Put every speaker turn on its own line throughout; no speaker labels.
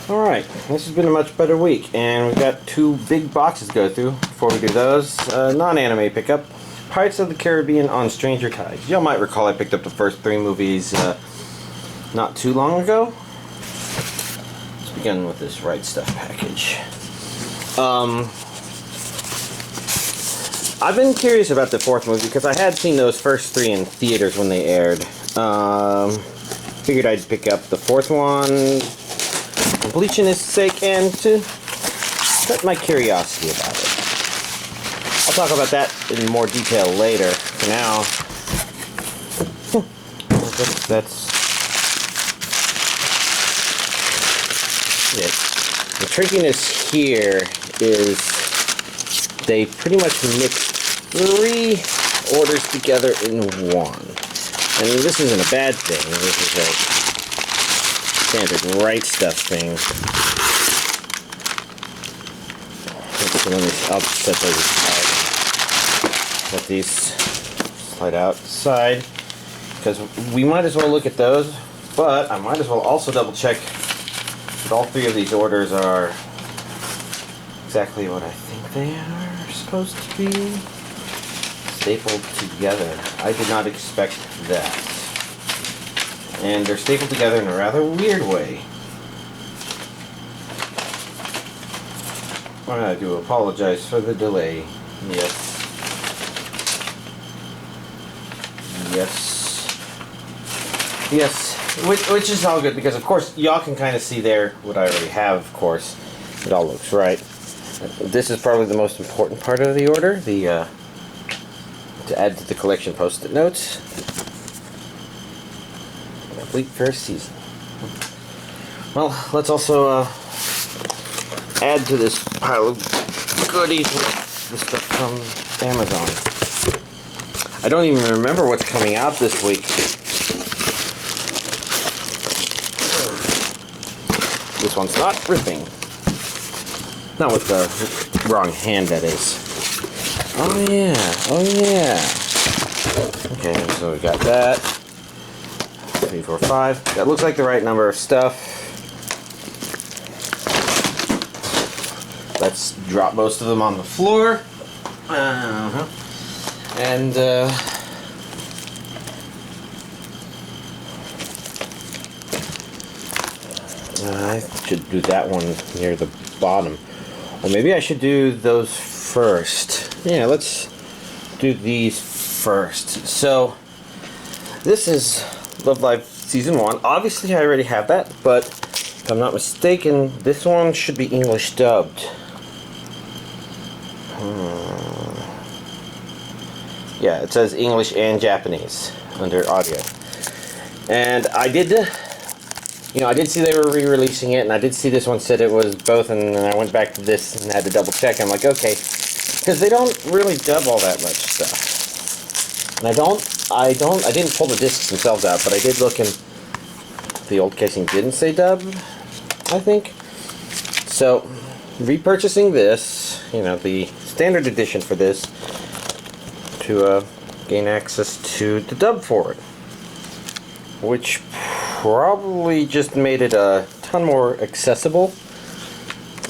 Alright, this has been a much better week, and we've got two big boxes to go through. Before we do those, non-anime pickup, Pirates of the Caribbean on Stranger Tides. Y'all might recall I picked up the first three movies not too long ago. Let's begin with this Right Stuff package. I've been curious about the fourth movie because I had seen those first three in theaters when they aired. Figured I'd pick up the fourth one, completionist's sake, and to set my curiosity about it. I'll talk about that in more detail later. For now, that's it. The trickiness here is they pretty much mixed three orders together in one. And this isn't a bad thing. This is a standard Right Stuff thing. I'll just set those aside. Let these slide outside, because we might as well look at those, but I might as well also double check that all three of these orders are exactly what I think they are supposed to be. Stapled together. I did not expect that. And they're stapled together in a rather weird way. I do apologize for the delay. Yes. Which is all good, because of course y'all can kind of see there what I already have. Of course, it all looks right. This is probably the most important part of the order. The to add to the collection post-it notes. Complete first season. Well, let's also add to this pile of goodies with the stuff from Amazon. I don't even remember what's coming out this week. This one's not ripping. Not with the wrong hand, that is. Oh yeah. Okay, so we got that. 3, 4, 5. That looks like the right number of stuff. Let's drop most of them on the floor. And I should do that one near the bottom. Or maybe I should do those first. Yeah, let's do these first. So, this is Love Live Season 1. Obviously, I already have that, but if I'm not mistaken, this one should be English dubbed. Yeah, it says English and Japanese under audio. And I did see they were re-releasing it, and I did see this one said it was both, and then I went back to this and had to double check. I'm like, okay, because they don't really dub all that much stuff. And I didn't pull the discs themselves out, but I did look, and the old casing didn't say dub, I think. So, repurchasing this, the standard edition for this, to gain access to the dub for it, which probably just made it a ton more accessible.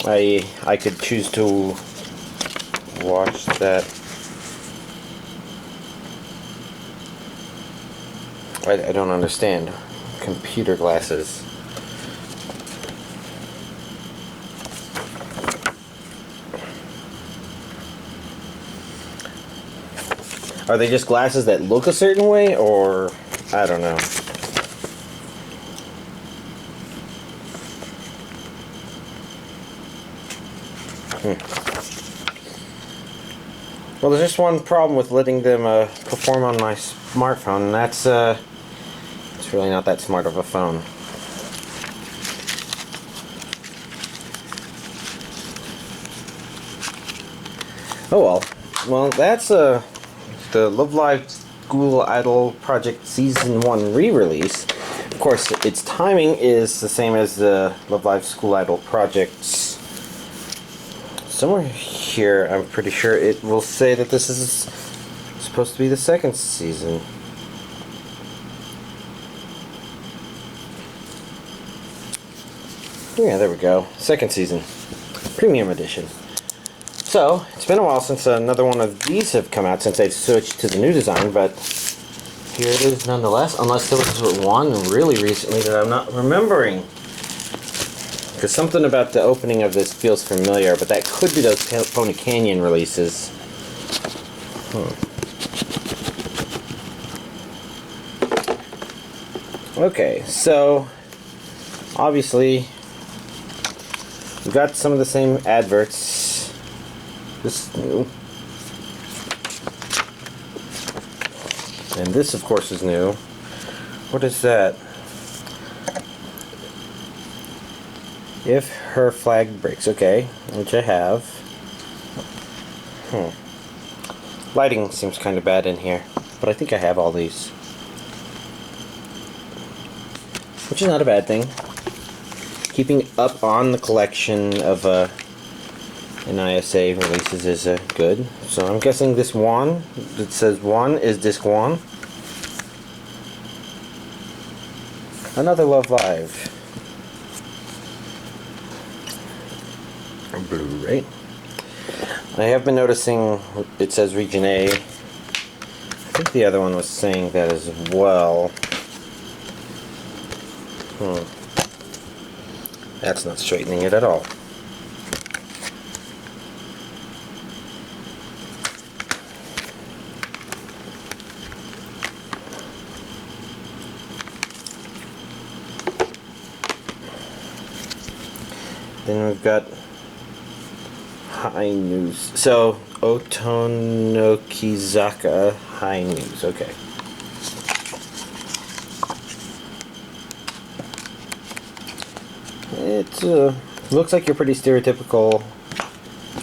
I could choose to watch that. I don't understand. Computer glasses. Are they just glasses that look a certain way, or I don't know. Well, there's just one problem with letting them perform on my smartphone, and that's it's really not that smart of a phone. Oh well. Well, that's the Love Live School Idol Project Season 1 re-release. Of course, its timing is the same as the Love Live School Idol Project's. Somewhere here, I'm pretty sure it will say that this is supposed to be the second season. Yeah, there we go. Second season. Premium edition. So, it's been a while since another one of these have come out, since they've switched to the new design, but here it is nonetheless, unless there was one really recently that I'm not remembering. Because something about the opening of this feels familiar, but that could be those Pony Canyon releases. Okay, so obviously we've got some of the same adverts. This is new. And this, of course, is new. What is that? If her flag breaks. Okay, which I have. Lighting seems kind of bad in here, but I think I have all these. Which is not a bad thing. Keeping up on the collection of NISA releases is good. So I'm guessing this one, it says 1 is disc 1. Another Love Live. Blu-ray. I have been noticing it says Region A. I think the other one was saying that as well. That's not straightening it at all. Then we've got High News. So, Otonokizaka High News. Okay. It looks like your pretty stereotypical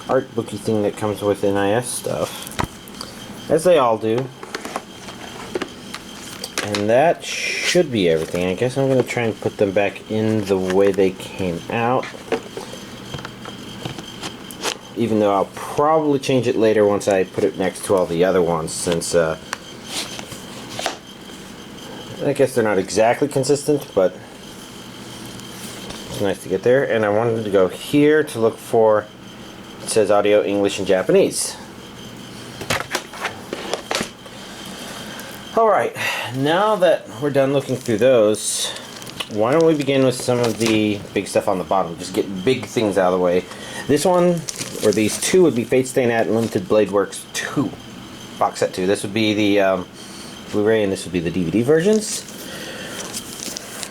art booky thing that comes with NIS stuff. As they all do. And that should be everything. I guess I'm going to try and put them back in the way they came out. Even though I'll probably change it later once I put it next to all the other ones, since I guess they're not exactly consistent, but it's nice to get there. And I wanted to go here to look for, it says audio, English, and Japanese. Alright, now that we're done looking through those, why don't we begin with some of the big stuff on the bottom, just get big things out of the way. This one, or these two, would be Fate Stay Night and Limited Blade Works 2, box set 2. This would be the Blu-ray, and this would be the DVD versions.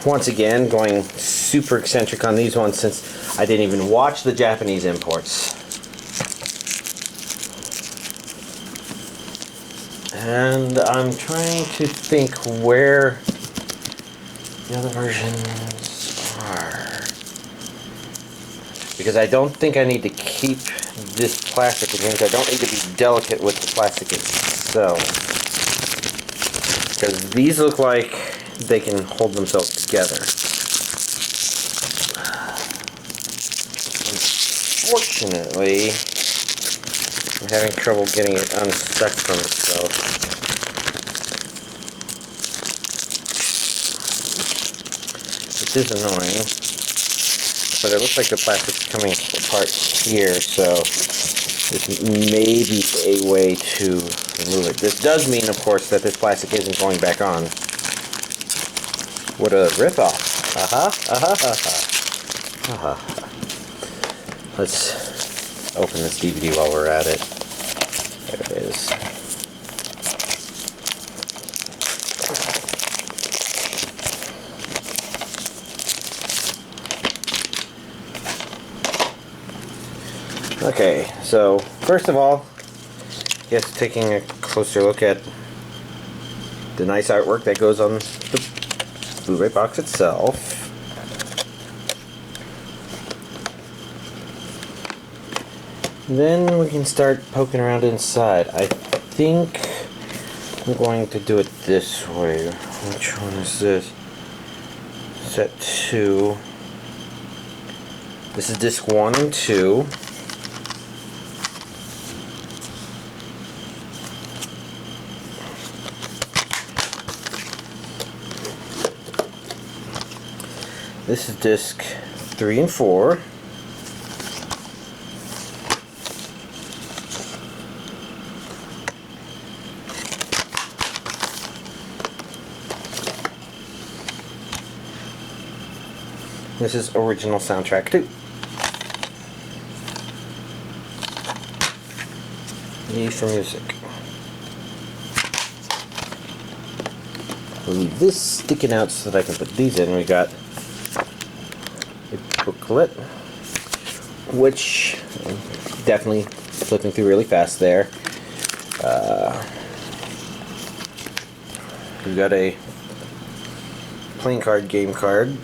Once again, going super eccentric on these ones since I didn't even watch the Japanese imports. And I'm trying to think where the other versions are. Because I don't think I need to keep this plastic in here, because I don't need to be delicate with the plastic itself. Because these look like they can hold themselves together. Unfortunately, I'm having trouble getting it unstuck from itself. Which is annoying. But it looks like the plastic's coming apart here, so this may be a way to remove it. This does mean, of course, that this plastic isn't going back on. What a ripoff. Let's open this DVD while we're at it. There it is. Okay, so first of all, yes, taking a closer look at the nice artwork that goes on the Blu-ray box itself. Then we can start poking around inside. I think I'm going to do it this way. Which one is this? Set 2. This is disc 1 and 2. This is disc 3 and 4. This is original soundtrack 2. E for music. Leave this sticking out so that I can put these in. We got a booklet, which definitely flipping through really fast there. We got a playing card, game card.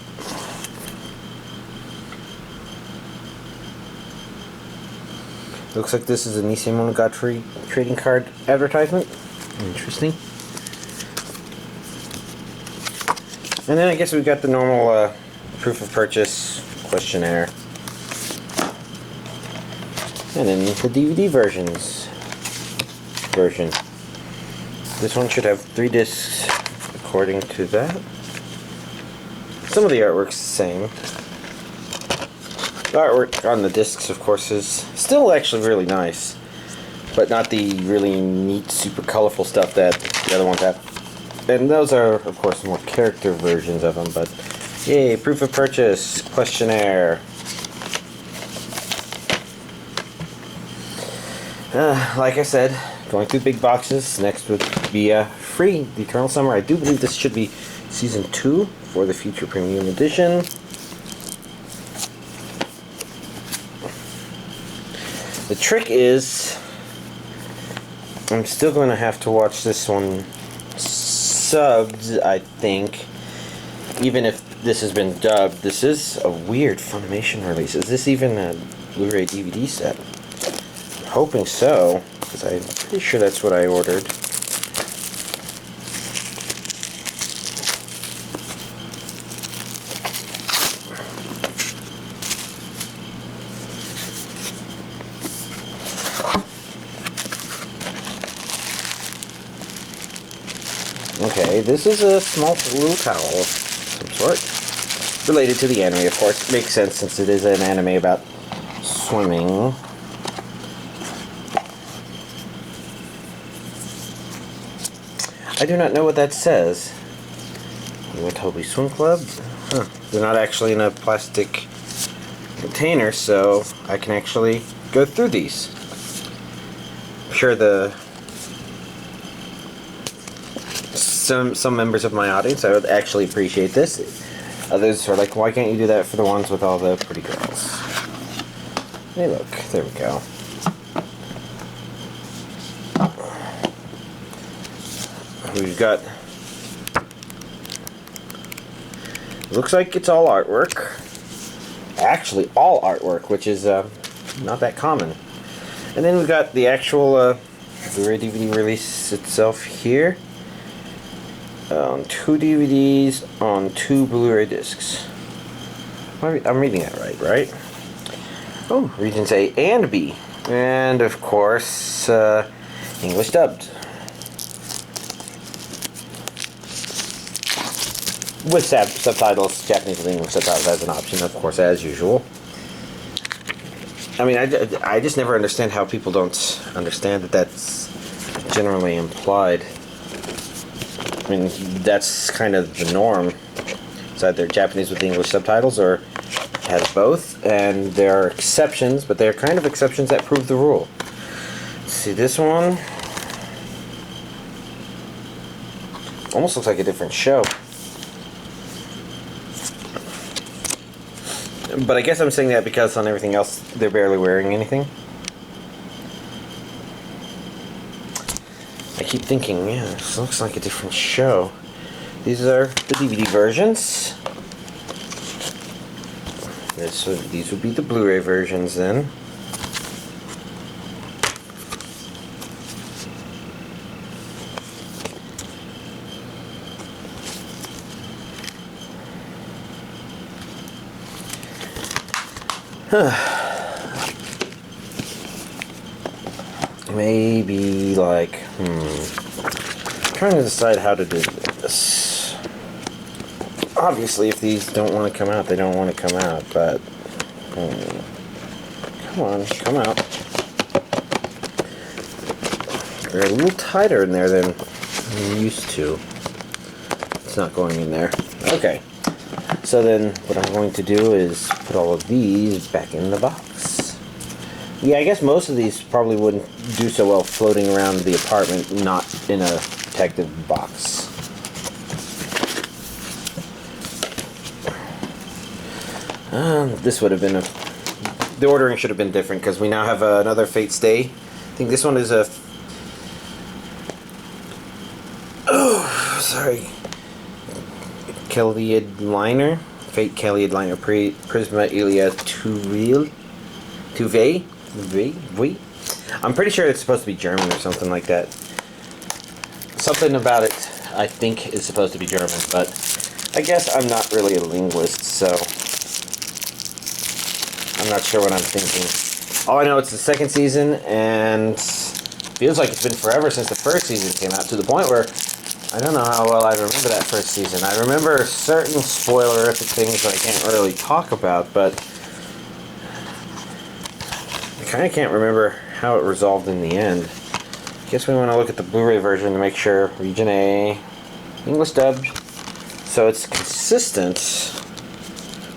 Looks like this is a Nisei Monogatari trading card advertisement. Interesting. And then I guess we've got the normal proof of purchase questionnaire. And then the DVD version. This one should have 3 discs according to that. Some of the artwork's the same. The artwork on the discs, of course, is still actually really nice, but not the really neat, super colorful stuff that the other ones have. And those are, of course, more character versions of them, but yay, proof of purchase, questionnaire. Like I said, going through big boxes. Next would be free, The Eternal Summer. I do believe this should be Season 2 for the Future Premium Edition. The trick is, I'm still going to have to watch this one subbed, I think. Even if this has been dubbed, this is a weird Funimation release. Is this even a Blu-ray DVD set? I'm hoping so, because I'm pretty sure that's what I ordered. Okay, this is a small little towel of some sort. Related to the anime, of course. Makes sense since it is an anime about swimming. I do not know what that says. Toby Swim Club? Huh. They're not actually in a plastic container, so I can actually go through these. I'm sure some members of my audience, I would actually appreciate this. Others are like, why can't you do that for the ones with all the pretty girls? Hey look, there we go. We've got, looks like it's all artwork. Actually all artwork, which is not that common. And then we've got the actual Blu-ray DVD release itself here. On 2 DVDs, on 2 Blu-ray discs. I'm reading that right? Oh, regions A and B. And, of course, English dubbed. With subtitles, Japanese and English subtitles as an option, of course, as usual. I mean, I just never understand how people don't understand that that's generally implied. I mean, that's kind of the norm. It's either Japanese with English subtitles or it has both, and there are exceptions, but they're kind of exceptions that prove the rule. Let's see, this one almost looks like a different show. But I guess I'm saying that because on everything else, they're barely wearing anything. I keep thinking, yeah, this looks like a different show. These are the DVD versions. These would be the Blu-ray versions then. Maybe like, I'm trying to decide how to do this. Obviously, if these don't want to come out, they don't want to come out, but... come on, come out. They're a little tighter in there than I'm used to. It's not going in there. Okay. So then, what I'm going to do is put all of these back in the box. Yeah, I guess most of these probably wouldn't do so well floating around the apartment, not in a protected box. This would have been the ordering should have been different because we now have another Fate Stay. I think this one is a... oh, sorry. Kaleid liner. Fate Kaleid liner. Prisma Illya Tuve. I'm pretty sure it's supposed to be German or something like that. Something about it I think is supposed to be German, but I guess I'm not really a linguist, so I'm not sure what I'm thinking. All I know, it's the second season, and feels like it's been forever since the first season came out, to the point where I don't know how well I remember that first season. I remember certain spoilerific things that I can't really talk about, but I kind of can't remember how it resolved in the end. I guess we want to look at the Blu-ray version to make sure. Region A, English dubbed, so it's consistent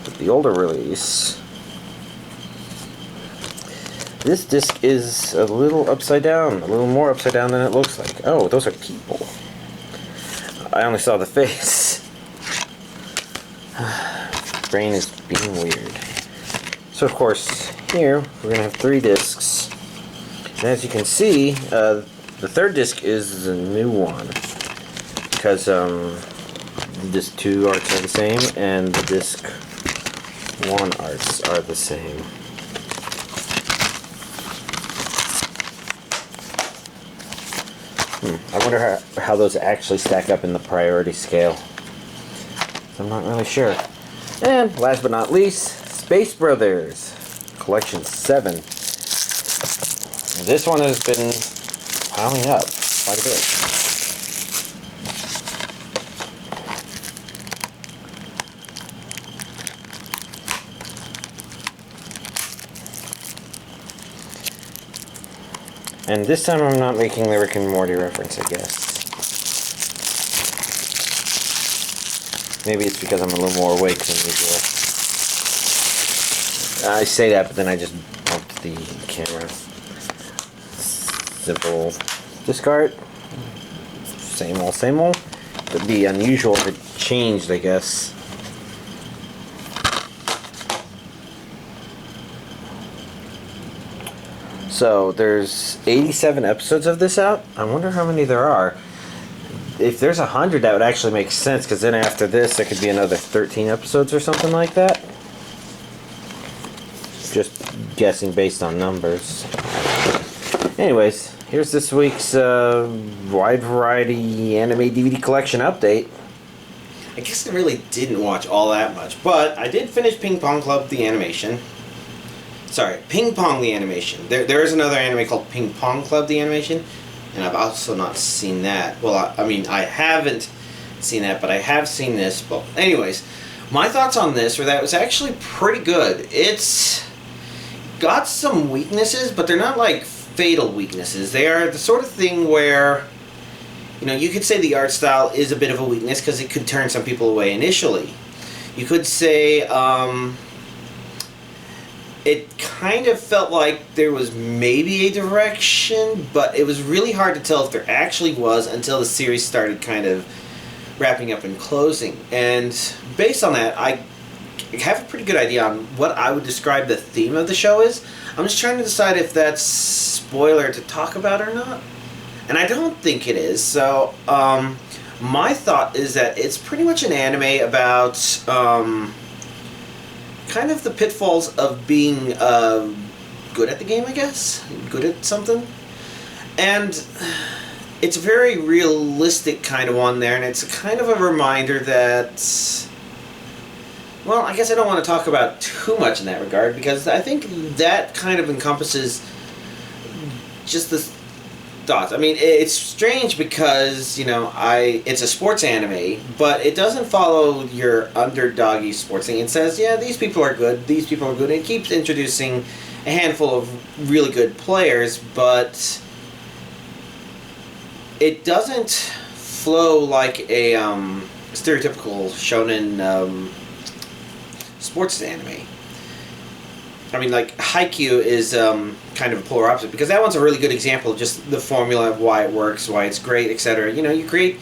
with the older release. This disc is a little upside down, a little more upside down than it looks like. Oh, those are people. I only saw the face. Brain is being weird. So of course, here we're going to have 3 discs. And as you can see, the third disc is the new one. Because disc 2 arts are the same, and the disc 1 arts are the same. I wonder how those actually stack up in the priority scale. I'm not really sure. And last but not least, Space Brothers Collection 7. This one has been piling up quite a bit. And this time I'm not making the Rick and Morty reference, I guess. Maybe it's because I'm a little more awake than usual. I say that, but then I just bumped the camera. Simple discard. Same old, same old. It'd be unusual if it changed, I guess. So there's 87 episodes of this out. I wonder how many there are. If there's 100, that would actually make sense, because then after this there could be another 13 episodes or something like that. Just guessing based on numbers. Anyways, here's this week's wide variety anime DVD collection update. I guess I really didn't watch all that much, but I did finish Ping Pong Club the animation. Sorry, Ping Pong the animation. There is another anime called Ping Pong Club the animation, and I've also not seen that. Well, I mean, I haven't seen that, but I have seen this. Well, anyways, my thoughts on this are that it was actually pretty good. It's got some weaknesses, but they're not like fatal weaknesses. They are the sort of thing where, you know, you could say the art style is a bit of a weakness because it could turn some people away initially. You could say, it kind of felt like there was maybe a direction, but it was really hard to tell if there actually was until the series started kind of wrapping up and closing. And based on that, I have a pretty good idea on what I would describe the theme of the show is. I'm just trying to decide if that's spoiler to talk about or not. And I don't think it is. So, my thought is that it's pretty much an anime about kind of the pitfalls of being good at the game, I guess. Good at something. And it's a very realistic kind of one there, and it's a kind of a reminder that, well, I guess I don't want to talk about too much in that regard, because I think that kind of encompasses just thoughts. I mean, it's strange because, you know, it's a sports anime, but it doesn't follow your underdoggy sports thing. It says, yeah, these people are good, these people are good, and it keeps introducing a handful of really good players, but it doesn't flow like a stereotypical shonen sports anime. I mean, like, Haikyuu is kind of a polar opposite, because that one's a really good example of just the formula of why it works, why it's great, etc. You know, you create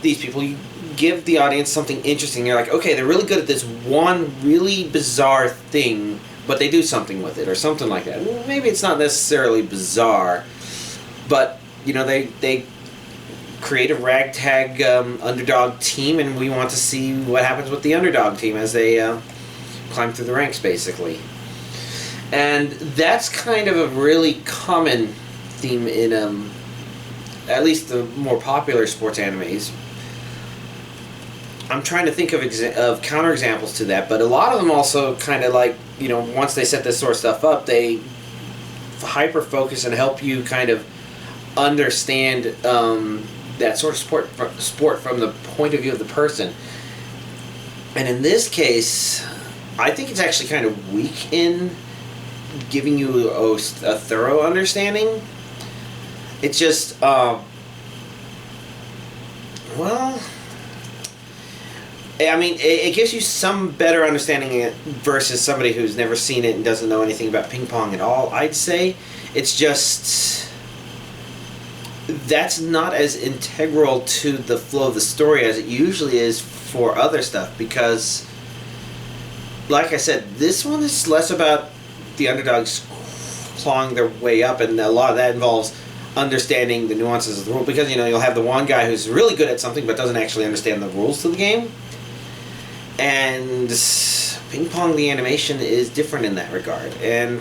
these people, you give the audience something interesting, you're like, okay, they're really good at this one really bizarre thing, but they do something with it, or something like that. Maybe it's not necessarily bizarre, but, you know, they create a ragtag underdog team, and we want to see what happens with the underdog team as they climb through the ranks, basically. And that's kind of a really common theme in at least the more popular sports animes. I'm trying to think of counterexamples to that, but a lot of them also kind of like, you know, once they set this sort of stuff up, they hyper focus and help you kind of understand that sort of sport from the point of view of the person. And in this case, I think it's actually kind of weak in giving you a thorough understanding. It's just, well, I mean, it gives you some better understanding versus somebody who's never seen it and doesn't know anything about ping pong at all, I'd say. It's just, that's not as integral to the flow of the story as it usually is for other stuff, because, like I said, this one is less about the underdogs clawing their way up, and a lot of that involves understanding the nuances of the rule, because, you know, you'll have the one guy who's really good at something but doesn't actually understand the rules to the game. And Ping Pong, the animation, is different in that regard. And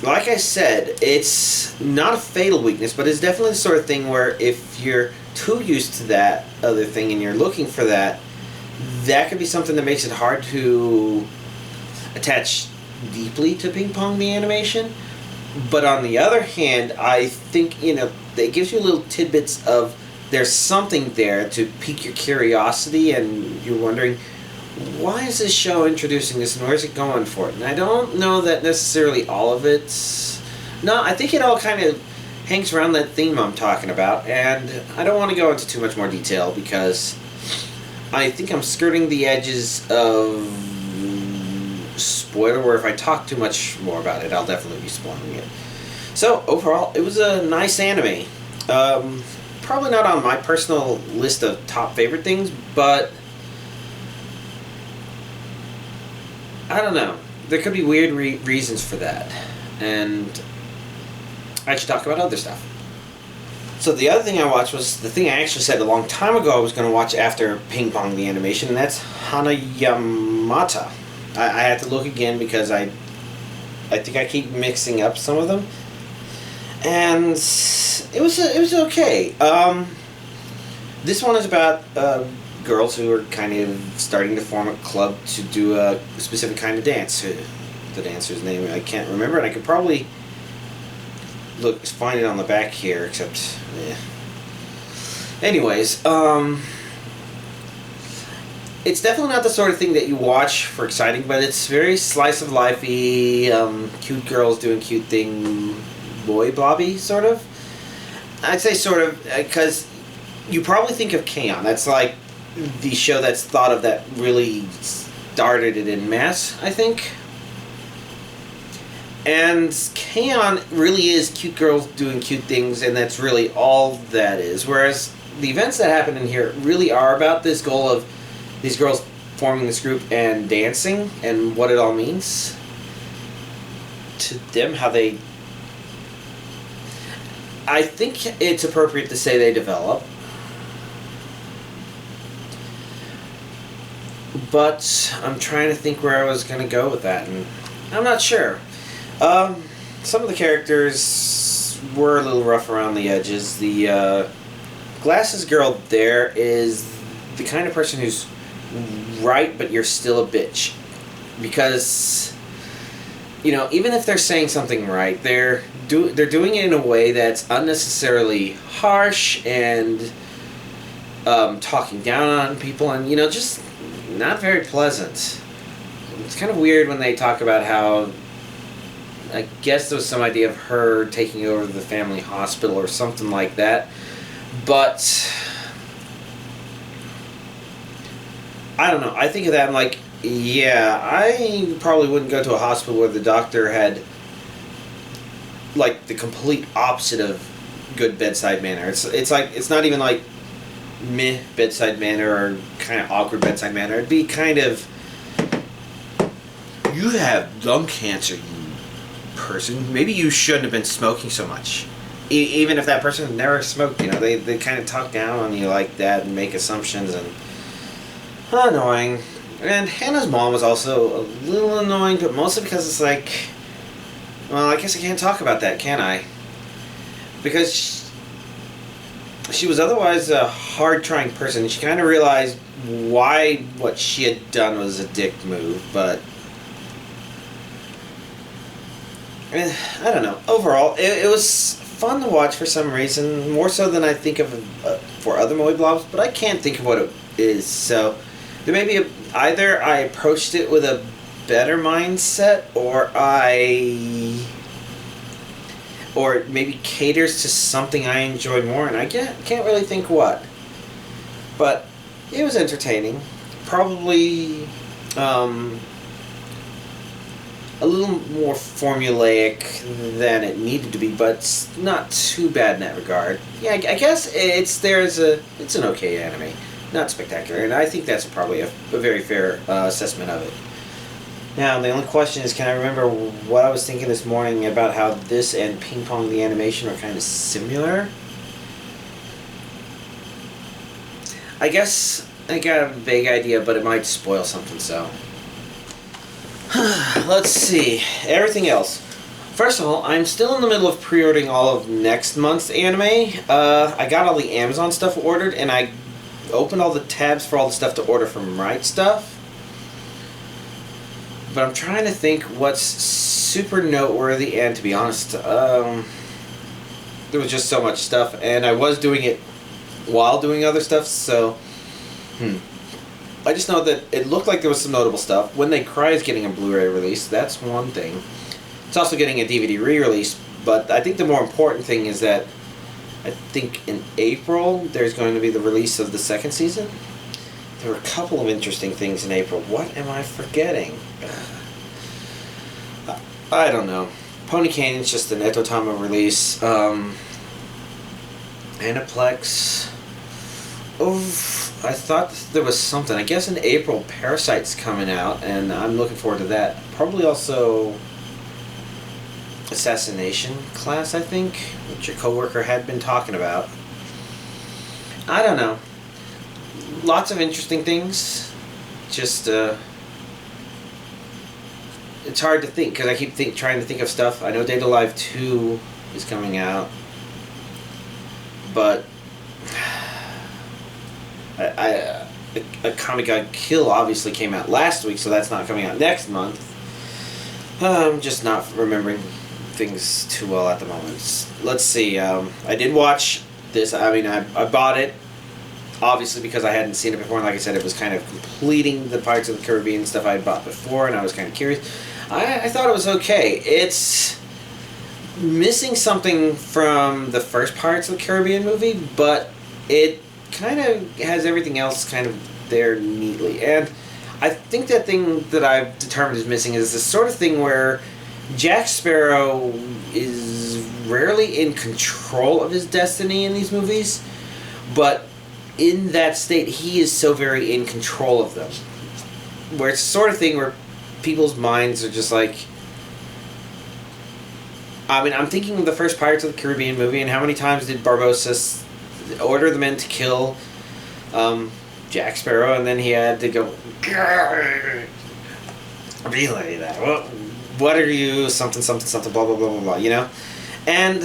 like I said, it's not a fatal weakness, but it's definitely the sort of thing where if you're too used to that other thing and you're looking for that, that could be something that makes it hard to attach deeply to Ping Pong, the animation. But on the other hand, I think, you know, it gives you little tidbits of there's something there to pique your curiosity, and you're wondering, why is this show introducing this and where's it going for it? And I don't know that necessarily all of it's... No, I think it all kind of hangs around that theme I'm talking about, and I don't want to go into too much more detail because I think I'm skirting the edges of spoiler, where if I talk too much more about it, I'll definitely be spoiling it. So, overall, it was a nice anime. Probably not on my personal list of top favorite things, but I don't know. There could be weird reasons for that, and I should talk about other stuff. So the other thing I watched was the thing I actually said a long time ago I was going to watch after Ping Pong, the animation, and that's Hanayamata. I had to look again because I think I keep mixing up some of them, and it was okay. This one is about girls who are kind of starting to form a club to do a specific kind of dance. The dancer's name I can't remember, and I could probably find it on the back here, except, yeah. Anyways, it's definitely not the sort of thing that you watch for exciting, but it's very slice of lifey, cute girls doing cute thing, boy blobby, sort of. I'd say sort of, because you probably think of K-On! That's like the show that's thought of that really started it in mass, I think. And K-On! Really is cute girls doing cute things, and that's really all that is. Whereas the events that happen in here really are about this goal of these girls forming this group and dancing, and what it all means to them, how they... I think it's appropriate to say they develop. But I'm trying to think where I was going to go with that, and I'm not sure. Some of the characters were a little rough around the edges. The glasses girl there is the kind of person who's right, but you're still a bitch. Because, you know, even if they're saying something right, they're
they're doing it in a way that's unnecessarily harsh and talking down on people, and just not very pleasant. It's kind of weird when they talk about how, I guess there was some idea of her taking over the family hospital or something like that, but I don't know. I think of that, I'm like, yeah, I probably wouldn't go to a hospital where the doctor had like the complete opposite of good bedside manner. It's like, it's not even like meh bedside manner or kind of awkward bedside manner. It'd be kind of, you have lung cancer, you person. Maybe you shouldn't have been smoking so much. Even if that person had never smoked, they kind of talk down on you like that and make assumptions, and annoying. And Hannah's mom was also a little annoying, but mostly because it's like, well, I guess I can't talk about that, can I? Because she was otherwise a hard-trying person. She kind of realized why what she had done was a dick move, but I don't know. Overall, it was fun to watch for some reason, more so than I think of for other movie blobs, but I can't think of what it is, so there may be either I approached it with a better mindset, or it maybe caters to something I enjoy more, and I can't really think what. But it was entertaining. Probably a little more formulaic than it needed to be, but not too bad in that regard. Yeah, I guess it's an okay anime. Not spectacular, and I think that's probably a very fair assessment of it. Now, the only question is, can I remember what I was thinking this morning about how this and Ping Pong the animation are kind of similar? I guess I got a vague idea, but it might spoil something, so. Let's see. Everything else. First of all, I'm still in the middle of pre-ordering all of next month's anime. I got all the Amazon stuff ordered, and I opened all the tabs for all the stuff to order from Right Stuff. But I'm trying to think what's super noteworthy, and to be honest, there was just so much stuff, and I was doing it while doing other stuff, so I just know that it looked like there was some notable stuff. When They Cry is getting a Blu-ray release, that's one thing. It's also getting a DVD re-release, but I think the more important thing is that I think in April there's going to be the release of the second season. There were a couple of interesting things in April. What am I forgetting? I don't know. Pony Canyon's just an Etotama release. Aniplex. Oh, I thought there was something. I guess in April Parasite's coming out, and I'm looking forward to that. Probably also Assassination Class, I think, which your coworker had been talking about. I don't know. Lots of interesting things. Just it's hard to think because I keep trying to think of stuff. I know Date Alive 2 is coming out, but A Comic God Kill obviously came out last week, so that's not coming out next month. I'm just not remembering things too well at the moment. Let's see. I did watch this. I mean, I bought it obviously because I hadn't seen it before, and like I said, it was kind of completing the Pirates of the Caribbean stuff I had bought before, and I was kind of curious. I thought it was okay. It's missing something from the first Pirates of the Caribbean movie, but it kind of has everything else kind of there neatly. And I think that thing that I've determined is missing is this sort of thing where Jack Sparrow is rarely in control of his destiny in these movies, but in that state he is so very in control of them. Where it's the sort of thing where people's minds are just like, I mean, I'm thinking of the first Pirates of the Caribbean movie, and how many times did Barbossa order the men to kill Jack Sparrow, and then he had to go relay that. Well, what are you? Something, something, something, blah, blah, blah, blah, blah, you know? And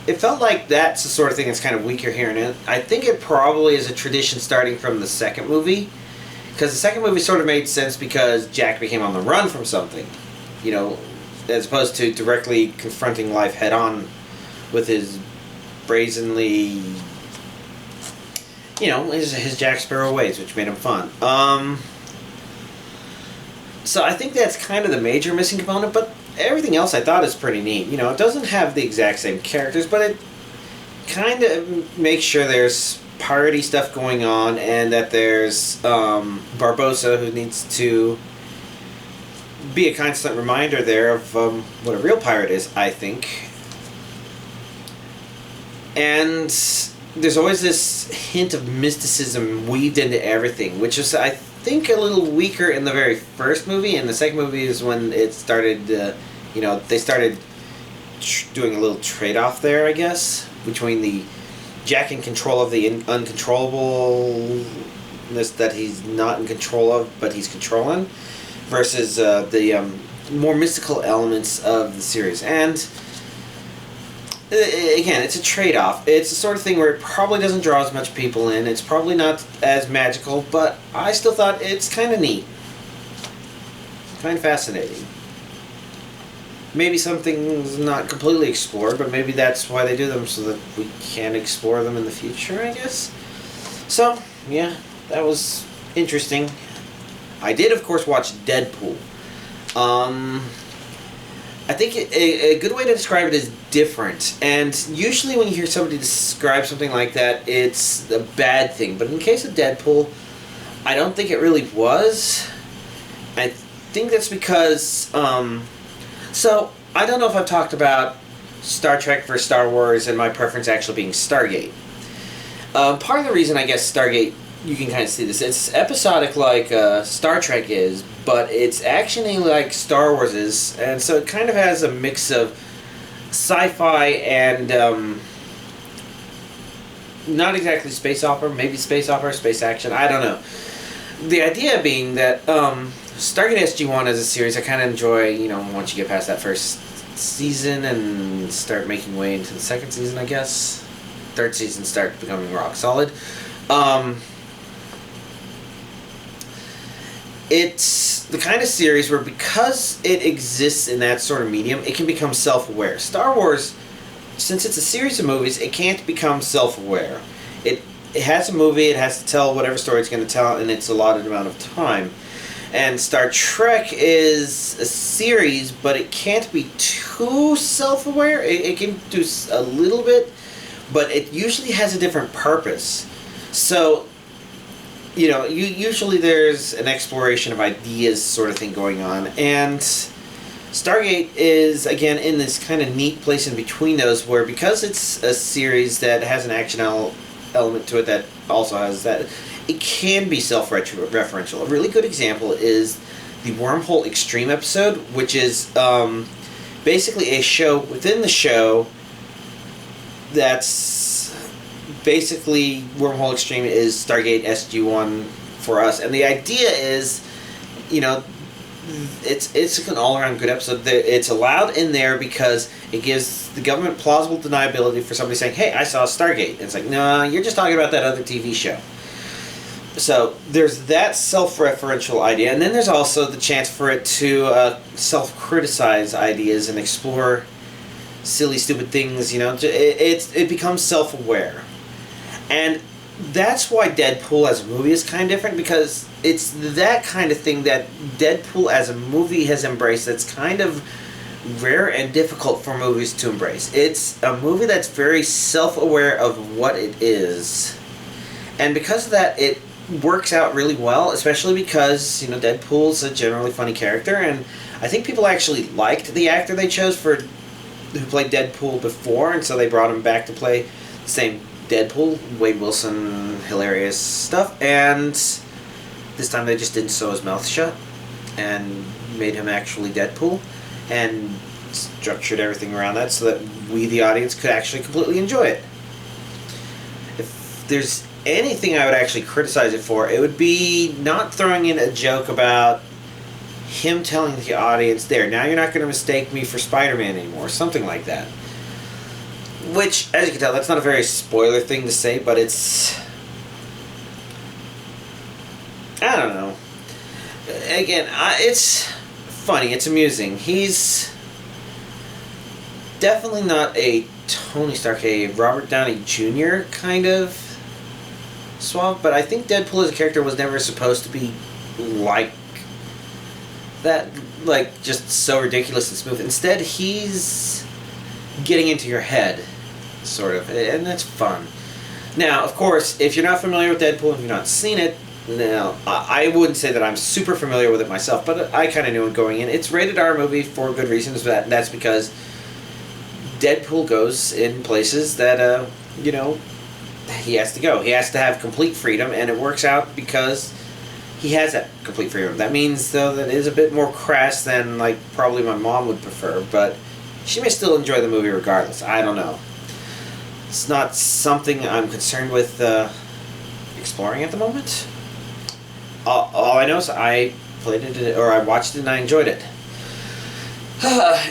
it felt like that's the sort of thing that's kind of weaker here. And I think it probably is a tradition starting from the second movie, because the second movie sort of made sense because Jack became on the run from something. You know, as opposed to directly confronting life head on with his brazenly, his Jack Sparrow ways, which made him fun. So I think that's kind of the major missing component, but everything else I thought is pretty neat. It doesn't have the exact same characters, but it kind of makes sure there's piratey stuff going on, and that there's Barbossa, who needs to be a constant reminder there of what a real pirate is, I think. And there's always this hint of mysticism weaved into everything, which is, I think, a little weaker in the very first movie. And the second movie is when it started, they started doing a little trade-off there, I guess, between the Jack in control of the uncontrollableness that he's not in control of, but he's controlling, versus the more mystical elements of the series. And again, it's a trade-off. It's the sort of thing where it probably doesn't draw as much people in. It's probably not as magical, but I still thought it's kind of neat. Kind of fascinating. Maybe something's not completely explored, but maybe that's why they do them, so that we can explore them in the future, I guess. So, yeah, that was interesting. I did, of course, watch Deadpool. I think a good way to describe it is different. And usually when you hear somebody describe something like that, it's a bad thing. But in the case of Deadpool, I don't think it really was. I think that's because... So, I don't know if I've talked about Star Trek versus Star Wars and my preference actually being Stargate. Part of the reason, I guess, Stargate, you can kind of see this, it's episodic like Star Trek is, but it's actiony like Star Wars is, and so it kind of has a mix of sci-fi and not exactly space opera, maybe space opera, space action, I don't know. The idea being that Stargate SG-1 as a series, I kind of enjoy, once you get past that first season and start making way into the second season, I guess. Third season start becoming rock solid. It's the kind of series where, because it exists in that sort of medium, it can become self-aware. Star Wars, since it's a series of movies, it can't become self-aware. It has a movie, it has to tell whatever story it's going to tell, and it's allotted amount of time. And Star Trek is a series, but it can't be too self-aware. It can do a little bit, but it usually has a different purpose. So, usually there's an exploration of ideas sort of thing going on. And Stargate is, again, in this kind of neat place in between those, where because it's a series that has an action element to it that also has that, it can be self-referential. A really good example is the Wormhole Extreme episode, which is basically a show within the show that's basically Wormhole Extreme is Stargate SG-1 for us. And the idea is, it's an all-around good episode. It's allowed in there because it gives the government plausible deniability for somebody saying, hey, I saw Stargate. And it's like, no, you're just talking about that other TV show. So there's that self-referential idea, and then there's also the chance for it to self-criticize ideas and explore silly, stupid things. It becomes self-aware, and that's why Deadpool as a movie is kind of different, because it's that kind of thing that Deadpool as a movie has embraced. That's kind of rare and difficult for movies to embrace. It's a movie that's very self-aware of what it is, and because of that, it works out really well, especially because Deadpool's a generally funny character, and I think people actually liked the actor they chose who played Deadpool before, and so they brought him back to play the same Deadpool. Wade Wilson, hilarious stuff, and this time they just didn't sew his mouth shut and made him actually Deadpool, and structured everything around that so that we, the audience, could actually completely enjoy it. If there's anything I would actually criticize it for, it would be not throwing in a joke about him telling the audience, there, now you're not going to mistake me for Spider-Man anymore, something like that. Which, as you can tell, that's not a very spoiler thing to say, but it's... I don't know. Again, it's funny, it's amusing. He's definitely not a Tony Stark, a Robert Downey Jr. kind of swamp, but I think Deadpool as a character was never supposed to be like that, like just so ridiculous and smooth. Instead, he's getting into your head, sort of, and that's fun. Now, of course, if you're not familiar with Deadpool, if you've not seen it, now, I wouldn't say that I'm super familiar with it myself, but I kind of knew it going in. It's rated R movie for good reasons. That's because Deadpool goes in places that, he has to go. He has to have complete freedom, and it works out because he has that complete freedom. That means, though, that it is a bit more crass than, like, probably my mom would prefer, but she may still enjoy the movie regardless. I don't know. It's not something I'm concerned with exploring at the moment. All I know is I played it, or I watched it, and I enjoyed it.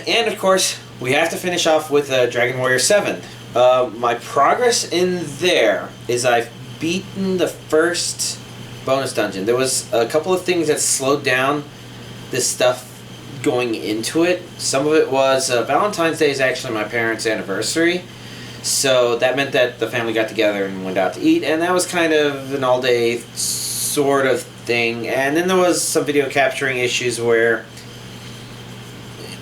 And, of course, we have to finish off with Dragon Warrior 7. My progress in there is I've beaten the first bonus dungeon. There was a couple of things that slowed down this stuff going into it. Some of it was Valentine's Day is actually my parents' anniversary, so that meant that the family got together and went out to eat, and that was kind of an all-day sort of thing. And then there was some video capturing issues where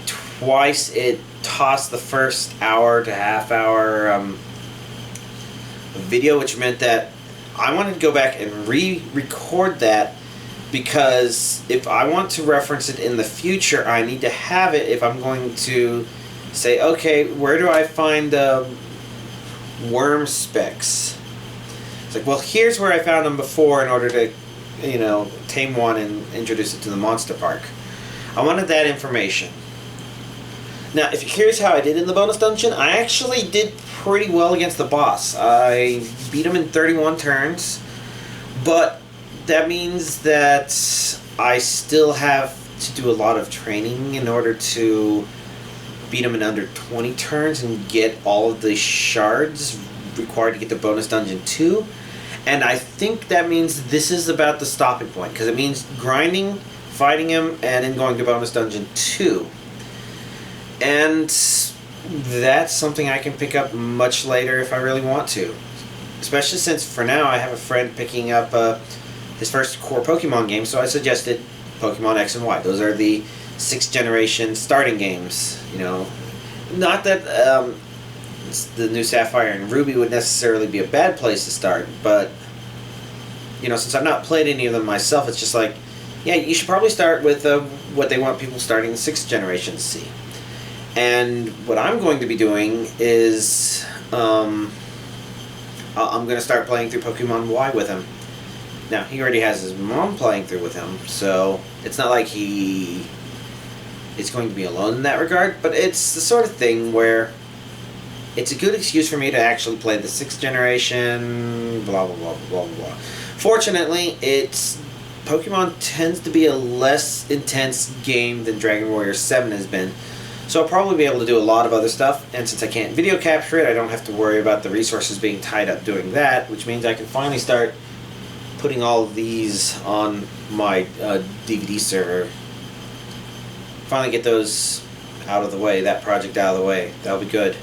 twice it tossed the first hour to half hour video, which meant that I wanted to go back and re-record that, because if I want to reference it in the future, I need to have it if I'm going to say, okay, where do I find worm specks? It's like, well, here's where I found them before in order to, tame one and introduce it to the monster park. I wanted that information. Now, if you're curious how I did in the bonus dungeon, I actually did pretty well against the boss. I beat him in 31 turns, but that means that I still have to do a lot of training in order to beat him in under 20 turns and get all of the shards required to get the bonus dungeon 2. And I think that means this is about the stopping point, because it means grinding, fighting him, and then going to bonus dungeon 2. And that's something I can pick up much later if I really want to. Especially since, for now, I have a friend picking up his first core Pokemon game, so I suggested Pokemon X and Y. Those are the 6th generation starting games, Not that the new Sapphire and Ruby would necessarily be a bad place to start, but, since I've not played any of them myself, it's just like, yeah, you should probably start with what they want people starting the 6th generation to see. And what I'm going to be doing is I'm going to start playing through Pokemon Y with him. Now, he already has his mom playing through with him, so it's not like he is going to be alone in that regard, but it's the sort of thing where it's a good excuse for me to actually play the 6th generation, blah, blah, blah, blah, blah. Fortunately, Pokemon tends to be a less intense game than Dragon Warrior 7 has been, so I'll probably be able to do a lot of other stuff, and since I can't video capture it, I don't have to worry about the resources being tied up doing that, which means I can finally start putting all of these on my DVD server. Finally get those out of the way, that project out of the way. That'll be good.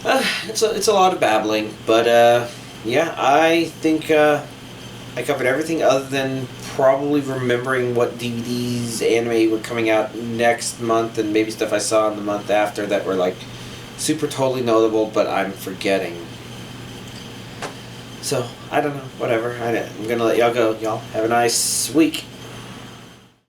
It's a lot of babbling, but yeah, I think I covered everything other than probably remembering what DVDs, anime were coming out next month, and maybe stuff I saw in the month after that were like super totally notable, but I'm forgetting. So, I don't know, whatever. I'm gonna let y'all go. Y'all have a nice week.